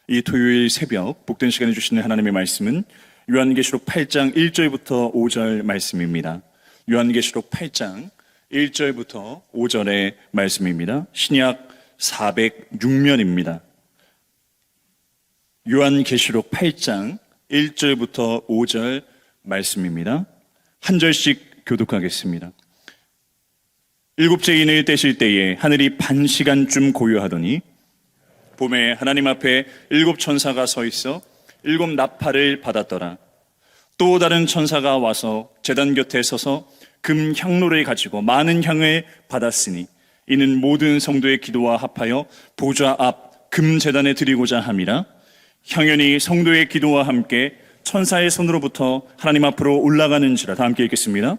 이 토요일 새벽 복된 시간에 주시는 하나님의 말씀은 요한계시록 8장 1절부터 5절 말씀입니다. 요한계시록 8장 1절부터 5절의 말씀입니다. 신약 406면입니다. 요한계시록 8장 1절부터 5절 말씀입니다. 한 절씩 교독하겠습니다. 일곱째 인을 떼실 때에 하늘이 반 시간쯤 고요하더니 봄에 하나님 앞에 일곱 천사가 서 있어 일곱 나팔을 받았더라. 또 다른 천사가 와서 제단 곁에 서서 금 향로를 가지고 많은 향을 받았으니 이는 모든 성도의 기도와 합하여 보좌 앞 금 제단에 드리고자 함이라. 향연이 성도의 기도와 함께 천사의 손으로부터 하나님 앞으로 올라가는지라. 다 함께 읽겠습니다.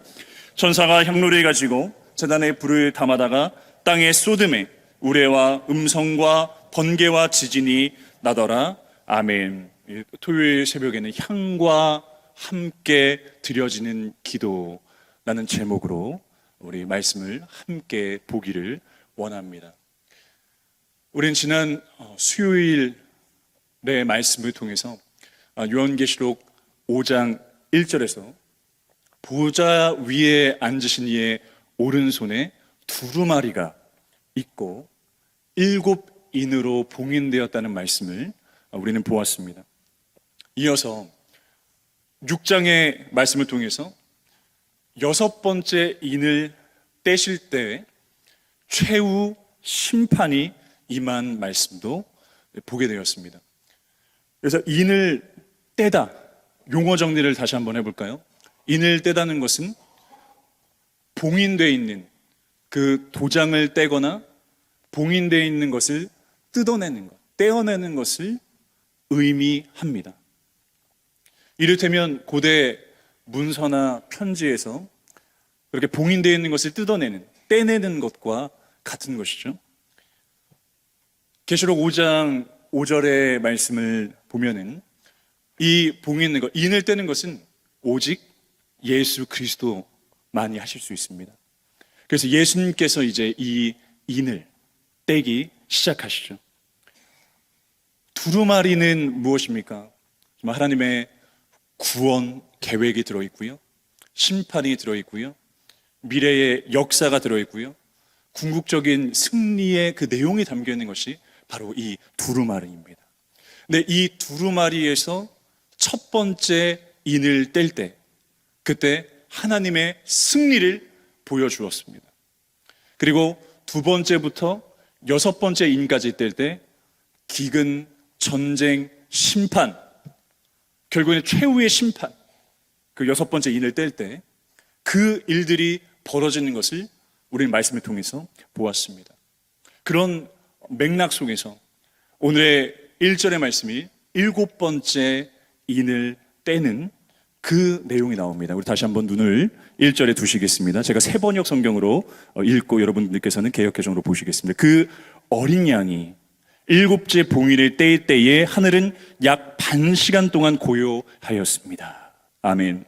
천사가 향로를 가지고 제단에 불을 담아다가 땅에 쏟음에 우레와 음성과 번개와 지진이 나더라. 아멘. 토요일 새벽에는 향과 함께 드려지는 기도라는 제목으로 우리 말씀을 함께 보기를 원합니다. 우리는 지난 수요일의 말씀을 통해서 요한계시록 5장 1절에서 보좌 위에 앉으신 이의 오른손에 두루마리가 있고 일곱 인으로 봉인되었다는 말씀을 우리는 보았습니다. 이어서 6장의 말씀을 통해서 여섯 번째 인을 떼실 때 최후 심판이 임한 말씀도 보게 되었습니다. 그래서 인을 떼다, 용어 정리를 다시 한번 해볼까요? 인을 떼다는 것은 봉인되어 있는 그 도장을 떼거나 봉인되어 있는 것을 뜯어내는 것, 떼어내는 것을 의미합니다. 이를테면 고대 문서나 편지에서 그렇게 봉인되어 있는 것을 뜯어내는, 떼내는 것과 같은 것이죠. 계시록 5장 5절의 말씀을 보면은 이 봉인된 것, 인을 떼는 것은 오직 예수 그리스도만이 하실 수 있습니다. 그래서 예수님께서 이제 이 인을 떼기 시작하시죠. 두루마리는 무엇입니까? 하나님의 구원 계획이 들어있고요, 심판이 들어있고요, 미래의 역사가 들어있고요, 궁극적인 승리의 그 내용이 담겨있는 것이 바로 이 두루마리입니다. 근데 이 두루마리에서 첫 번째 인을 뗄 때, 그때 하나님의 승리를 보여주었습니다. 그리고 두 번째부터 여섯 번째 인까지 뗄 때 기근, 전쟁, 심판, 결국에는 최후의 심판, 그 여섯 번째 인을 뗄 때 그 일들이 벌어지는 것을 우리는 말씀을 통해서 보았습니다. 그런 맥락 속에서 오늘의 1절의 말씀이 일곱 번째 인을 떼는 그 내용이 나옵니다. 우리 다시 한번 눈을 1절에 두시겠습니다. 제가 세 번역 성경으로 읽고 여러분들께서는 개역개정으로 보시겠습니다. 그 어린 양이 일곱째 봉인을 떼일 때에 하늘은 약 반 시간 동안 고요하였습니다. 아멘.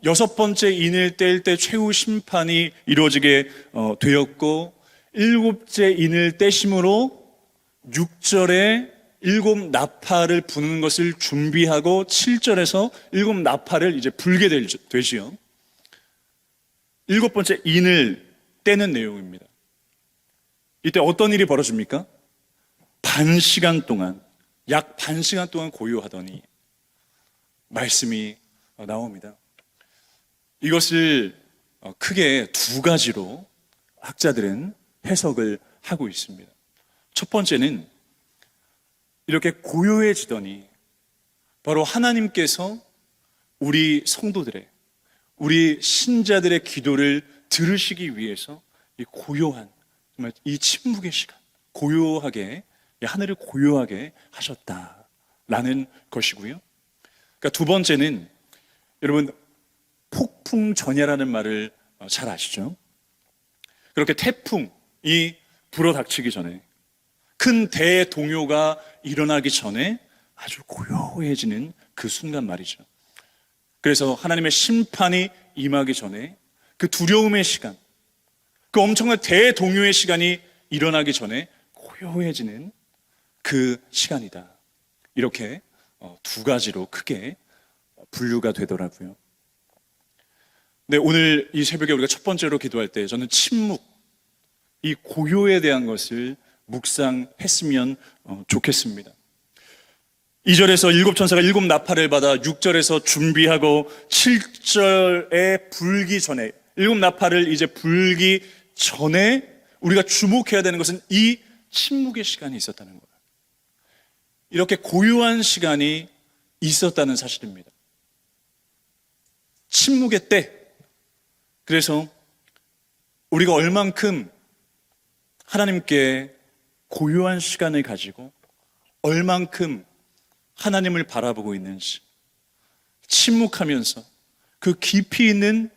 여섯 번째 인을 뗄 때 최후 심판이 이루어지게 되었고, 일곱째 인을 떼심으로 6절에 일곱 나팔을 부는 것을 준비하고 7절에서 일곱 나팔을 이제 불게 되지요. 일곱 번째 인을 떼는 내용입니다. 이때 어떤 일이 벌어집니까? 반 시간 동안, 약 반 시간 동안 고요하더니 말씀이 나옵니다. 이것을 크게 두 가지로 학자들은 해석을 하고 있습니다. 첫 번째는 이렇게 고요해지더니 바로 하나님께서 우리 성도들의, 우리 신자들의 기도를 들으시기 위해서 이 고요한, 정말 이 침묵의 시간, 고요하게, 하늘을 고요하게 하셨다라는 것이고요. 그러니까 두 번째는 여러분 폭풍 전야라는 말을 잘 아시죠? 그렇게 태풍이 불어닥치기 전에, 큰 대동요가 일어나기 전에 아주 고요해지는 그 순간 말이죠. 그래서 하나님의 심판이 임하기 전에 그 두려움의 시간, 그 엄청난 대동요의 시간이 일어나기 전에 고요해지는 그 시간이다 이렇게 두 가지로 크게 분류가 되더라고요. 네, 오늘 이 새벽에 우리가 첫 번째로 기도할 때 저는 침묵, 이 고요에 대한 것을 묵상했으면 좋겠습니다. 2절에서 일곱 천사가 일곱 나팔을 받아 6절에서 준비하고 7절에 불기 전에, 일곱 나팔을 이제 불기 전에 우리가 주목해야 되는 것은 이 침묵의 시간이 있었다는 거예요. 이렇게 고요한 시간이 있었다는 사실입니다. 침묵의 때. 그래서 우리가 얼만큼 하나님께 고요한 시간을 가지고 얼만큼 하나님을 바라보고 있는지, 침묵하면서 그 깊이 있는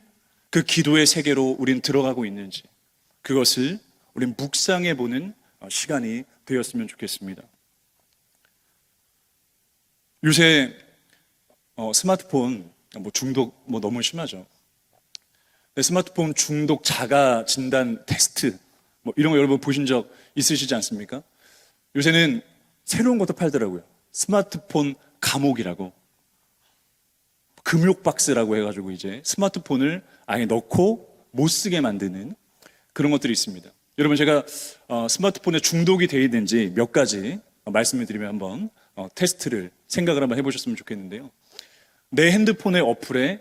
그 기도의 세계로 우린 들어가고 있는지, 그것을 우린 묵상해 보는 시간이 되었으면 좋겠습니다. 요새 스마트폰 중독 너무 심하죠. 스마트폰 중독 자가 진단 테스트 이런 거 여러분 보신 적 있으시지 않습니까? 요새는 새로운 것도 팔더라고요. 스마트폰 감옥이라고, 금욕 박스라고 해가지고 이제 스마트폰을 아예 넣고 못 쓰게 만드는 그런 것들이 있습니다. 여러분, 제가 스마트폰에 중독이 되어 있는지 몇 가지 말씀을 드리면 한번 테스트를 생각을 한번 해보셨으면 좋겠는데요. 내 핸드폰의 어플이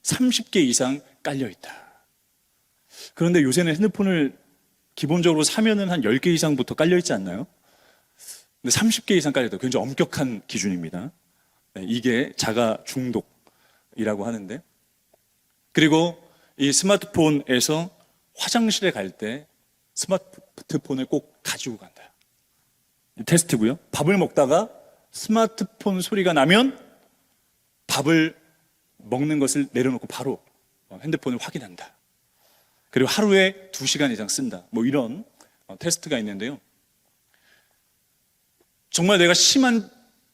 30개 이상 깔려 있다. 그런데 요새는 핸드폰을 기본적으로 사면은 한 10개 이상부터 깔려 있지 않나요? 근데 30개 이상 깔려 있다. 굉장히 엄격한 기준입니다. 이게 자가 중독이라고 하는데, 그리고 이 스마트폰에서 화장실에 갈 때 스마트폰을 꼭 가지고 간다. 테스트고요. 밥을 먹다가 스마트폰 소리가 나면 밥을 먹는 것을 내려놓고 바로 핸드폰을 확인한다. 그리고 하루에 2시간 이상 쓴다. 이런 테스트가 있는데요. 정말 내가 심한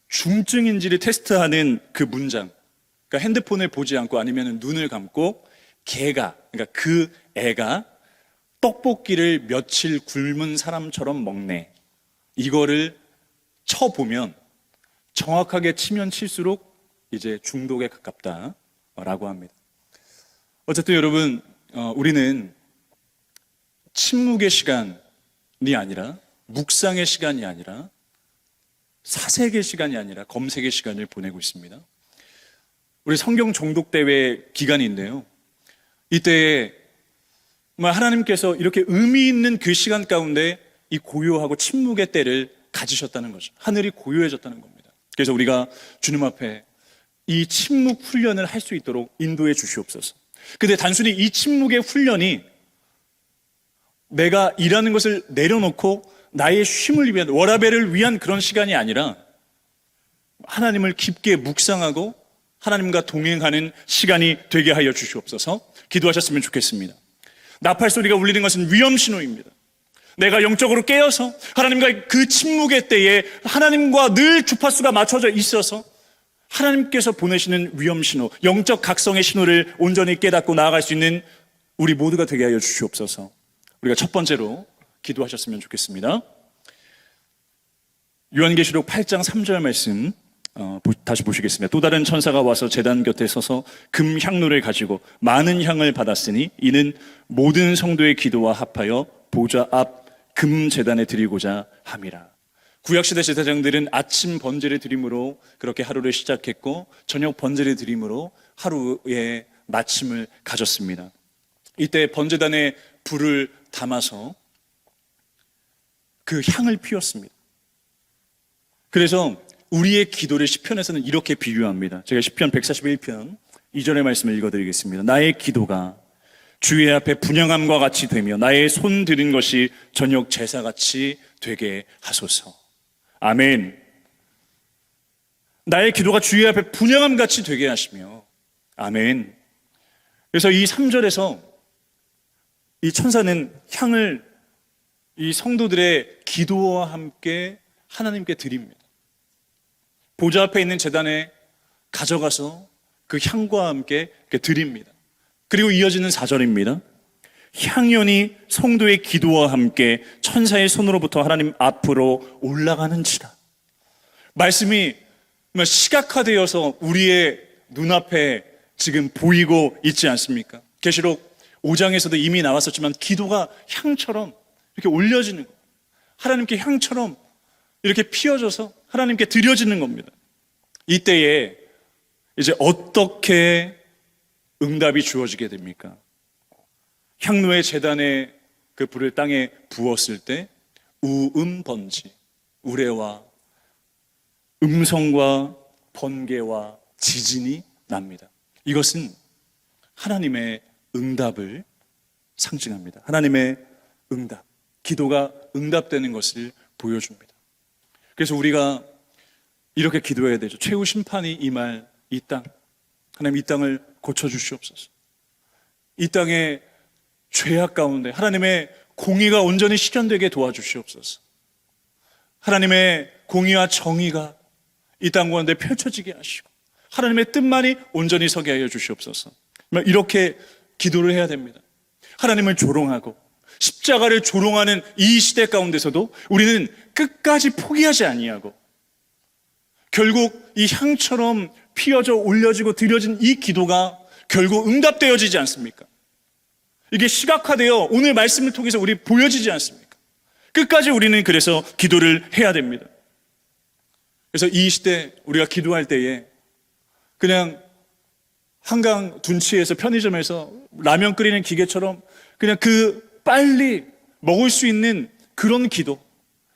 중증인지를 테스트하는 그 문장, 그러니까 핸드폰을 보지 않고 아니면 눈을 감고 그러니까 그 애가 떡볶이를 며칠 굶은 사람처럼 먹네, 이거를 쳐보면 정확하게 치면 칠수록 이제 중독에 가깝다라고 합니다. 어쨌든 여러분, 우리는 침묵의 시간이 아니라, 묵상의 시간이 아니라, 사색의 시간이 아니라 검색의 시간을 보내고 있습니다. 우리 성경 정독대회 기간인데요, 이때에 하나님께서 이렇게 의미 있는 그 시간 가운데 이 고요하고 침묵의 때를 가지셨다는 거죠. 하늘이 고요해졌다는 겁니다. 그래서 우리가 주님 앞에 이 침묵 훈련을 할 수 있도록 인도해 주시옵소서. 근데 단순히 이 침묵의 훈련이 내가 일하는 것을 내려놓고 나의 쉼을 위한, 워라벨을 위한 그런 시간이 아니라 하나님을 깊게 묵상하고 하나님과 동행하는 시간이 되게 하여 주시옵소서. 기도하셨으면 좋겠습니다. 나팔 소리가 울리는 것은 위험 신호입니다. 내가 영적으로 깨어서 하나님과 그 침묵의 때에 하나님과 늘 주파수가 맞춰져 있어서 하나님께서 보내시는 위험 신호, 영적 각성의 신호를 온전히 깨닫고 나아갈 수 있는 우리 모두가 되게 하여 주시옵소서. 우리가 첫 번째로 기도하셨으면 좋겠습니다. 요한계시록 8장 3절 말씀 다시 보시겠습니다. 또 다른 천사가 와서 제단 곁에 서서 금 향로를 가지고 많은 향을 받았으니 이는 모든 성도의 기도와 합하여 보좌 앞 금 제단에 드리고자 함이라. 구약시대 제사장들은 아침 번제를 드림으로 그렇게 하루를 시작했고 저녁 번제를 드림으로 하루의 마침을 가졌습니다. 이때 번제단에 불을 담아서 그 향을 피웠습니다. 그래서 우리의 기도를 시편에서는 이렇게 비유합니다. 제가 시편 141편 2절의 말씀을 읽어드리겠습니다. 나의 기도가 주의 앞에 분향함과 같이 되며 나의 손 들인 것이 저녁 제사같이 되게 하소서. 아멘. 나의 기도가 주의 앞에 분향함 같이 되게 하시며, 아멘. 그래서 이 3절에서 이 천사는 향을 이 성도들의 기도와 함께 하나님께 드립니다. 보좌 앞에 있는 제단에 가져가서 그 향과 함께 드립니다. 그리고 이어지는 4절입니다. 향연이 성도의 기도와 함께 천사의 손으로부터 하나님 앞으로 올라가는지라. 말씀이 시각화되어서 우리의 눈앞에 지금 보이고 있지 않습니까? 계시록 5장에서도 이미 나왔었지만 기도가 향처럼 이렇게 올려지는 거예요. 하나님께 향처럼 이렇게 피어져서 하나님께 드려지는 겁니다. 이때에 이제 어떻게 응답이 주어지게 됩니까? 향로의 제단에 그 불을 땅에 부었을 때 우음 번지, 우레와 음성과 번개와 지진이 납니다. 이것은 하나님의 응답을 상징합니다. 하나님의 응답, 기도가 응답되는 것을 보여줍니다. 그래서 우리가 이렇게 기도해야 되죠. 최후 심판이 임할 이 땅, 하나님 이 땅을 고쳐주시옵소서. 이 땅의 죄악 가운데 하나님의 공의가 온전히 실현되게 도와주시옵소서. 하나님의 공의와 정의가 이 땅 가운데 펼쳐지게 하시고 하나님의 뜻만이 온전히 서게 하여 주시옵소서. 이렇게 기도를 해야 됩니다. 하나님을 조롱하고 십자가를 조롱하는 이 시대 가운데서도 우리는 끝까지 포기하지 아니하고 결국 이 향처럼 피어져 올려지고 드려진 이 기도가 결국 응답되어지지 않습니까? 이게 시각화되어 오늘 말씀을 통해서 우리 보여지지 않습니까? 끝까지 우리는 그래서 기도를 해야 됩니다. 그래서 이 시대 우리가 기도할 때에 그냥 한강 둔치에서 편의점에서 라면 끓이는 기계처럼 그냥 그 빨리 먹을 수 있는 그런 기도,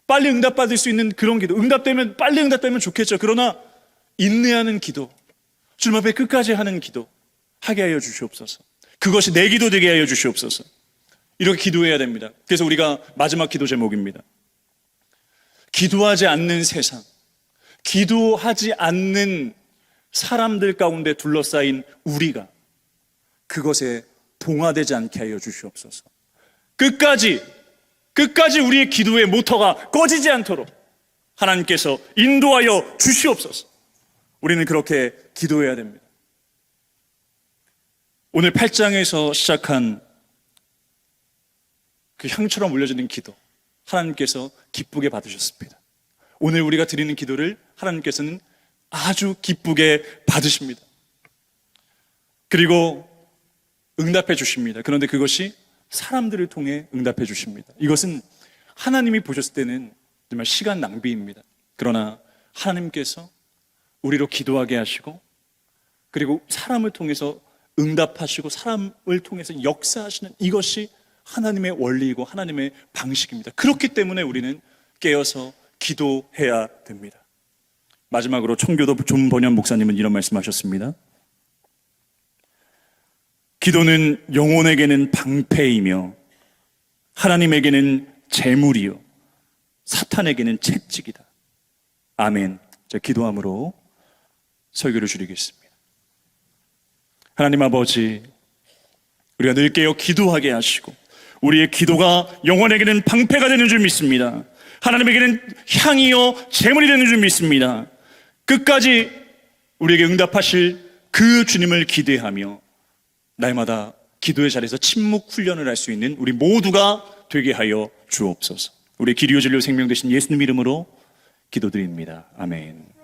빨리 응답받을 수 있는 그런 기도, 빨리 응답되면 좋겠죠. 그러나 인내하는 기도, 주님 앞에 끝까지 하는 기도 하게 하여 주시옵소서. 그것이 내 기도 되게 하여 주시옵소서. 이렇게 기도해야 됩니다. 그래서 우리가 마지막 기도 제목입니다. 기도하지 않는 세상, 기도하지 않는 사람들 가운데 둘러싸인 우리가 그것에 동화되지 않게 하여 주시옵소서. 끝까지 우리의 기도의 모터가 꺼지지 않도록 하나님께서 인도하여 주시옵소서. 우리는 그렇게 기도해야 됩니다. 오늘 8장에서 시작한 그 향처럼 올려지는 기도, 하나님께서 기쁘게 받으셨습니다. 오늘 우리가 드리는 기도를 하나님께서는 아주 기쁘게 받으십니다. 그리고 응답해 주십니다. 그런데 그것이 사람들을 통해 응답해 주십니다. 이것은 하나님이 보셨을 때는 정말 시간 낭비입니다. 그러나 하나님께서 우리로 기도하게 하시고 그리고 사람을 통해서 응답하시고 사람을 통해서 역사하시는 이것이 하나님의 원리이고 하나님의 방식입니다. 그렇기 때문에 우리는 깨어서 기도해야 됩니다. 마지막으로 청교도 존번연 목사님은 이런 말씀하셨습니다. 기도는 영혼에게는 방패이며 하나님에게는 재물이요 사탄에게는 채찍이다. 아멘. 자, 기도함으로 설교를 줄이겠습니다. 하나님 아버지, 우리가 늘 깨어 기도하게 하시고 우리의 기도가 영혼에게는 방패가 되는 줄 믿습니다. 하나님에게는 향이요 재물이 되는 줄 믿습니다. 끝까지 우리에게 응답하실 그 주님을 기대하며 날마다 기도의 자리에서 침묵 훈련을 할 수 있는 우리 모두가 되게 하여 주옵소서. 우리 기리오 진료 생명 되신 예수님 이름으로 기도드립니다. 아멘.